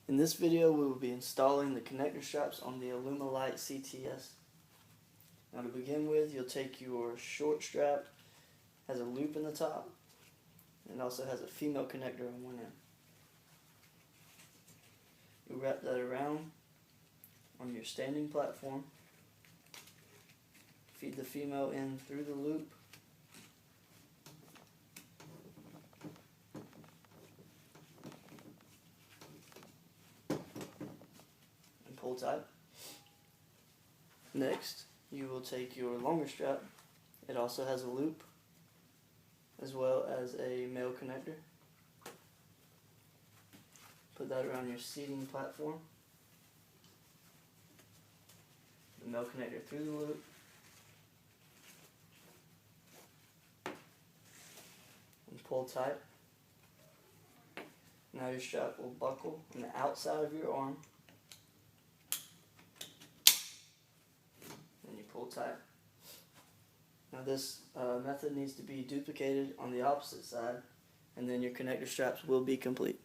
In this video, we will be installing the connector straps on the Alumalite CTS. Now to begin with, you'll take your short strap, has a loop in the top, and also has a female connector on one end. You wrap that around on your standing platform, feed the female in through the loop, and pull tight. Next, you will take your longer strap. It also has a loop as well as a male connector. Put that around your seating platform. The male connector through the loop. And pull tight. Now your strap will buckle on the outside of your arm. And you pull tight. Now this method needs to be duplicated on the opposite side, and then your connector straps will be complete.